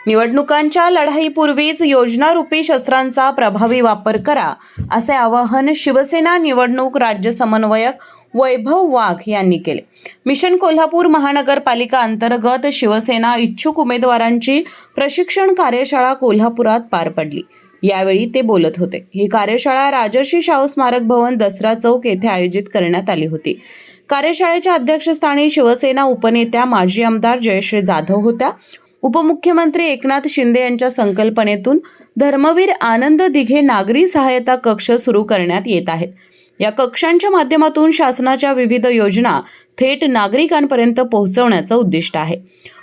निवडणुकांच्या लढाईपूर्वीच योजनारूपी शस्त्रांचा प्रभावी वापर करा, असे आवाहन शिवसेना निवडणूक राज्य समन्वयक वैभव वाघ यांनी केले। मिशन कोल्हापूर महानगरपालिका अंतर्गत शिवसेना इच्छुक उमेदवारांची प्रशिक्षण कार्यशाळा कोल्हापुरात पार पडली। यावेळी ते बोलत होते। ही कार्यशाळा राजर्षी शाहू स्मारक भवन, दसरा चौक येथे आयोजित करण्यात आली होती। कार्यशाळेच्या अध्यक्षस्थानी शिवसेना उपनेत्या माजी आमदार जयश्री जाधव होत्या। उपमुख्यमंत्री एकनाथ शिंदे यांच्या संकल्पनेतून धर्मवीर आनंद दिघे नागरी सहायता कक्ष सुरू करण्यात येत आहेत। या कक्षांच्या माध्यमातून शासनाच्या विविध योजना थेट नागरिकांपर्यंत पोहोचवण्याचं उद्दिष्ट आहे।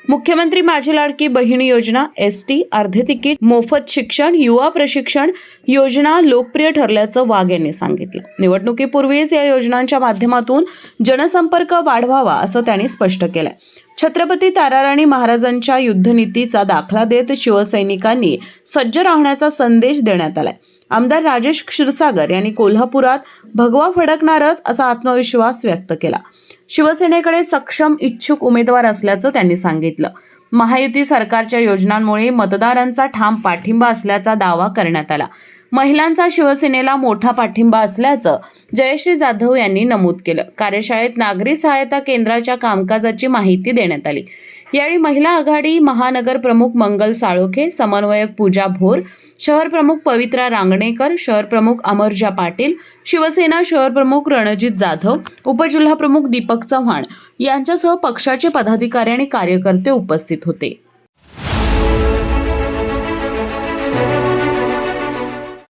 मुख्यमंत्री माझी लाडकी बहीण योजना, एसटी, अर्धे तिकीट, मोफत शिक्षण, युवा प्रशिक्षण योजना लोकप्रिय ठरल्याचं वाघ यांनी सांगितलं। निवडणुकीपूर्वीच या योजनांच्या माध्यमातून जनसंपर्क वाढवावा असं त्यांनी स्पष्ट केलं। छत्रपती ताराराणी महाराजांच्या युद्धनीतीचा दाखला देत शिवसैनिकांनी सज्ज राहण्याचा संदेश देण्यात आलाय। आमदार राजेश क्षीरसागर यांनी कोल्हापुरात भगवा फडकणारच असा आत्मविश्वास व्यक्त केला। शिवसेनेकडे सक्षम इच्छुक उमेदवार असल्याचं त्यांनी सांगितलं। महायुती सरकारच्या योजनांमुळे मतदारांचा ठाम पाठिंबा असल्याचा दावा करण्यात आला। महिलांचा शिवसेनेला मोठा पाठिंबा असल्याचं जयश्री जाधव यांनी नमूद केलं। कार्यशाळेत नागरी सहायता केंद्राच्या कामकाजाची माहिती देण्यात आली। यावेळी महिला आघाडी महानगर प्रमुख मंगल साळोखे, समन्वयक पूजा भोर, शहर प्रमुख पवित्रा रांगणेकर, शहर प्रमुख अमरजा पाटील, शिवसेना शहर प्रमुख रणजित जाधव, उपजिल्हा प्रमुख दीपक चव्हाण यांच्यासह पक्षाचे पदाधिकारी आणि कार्यकर्ते उपस्थित होते।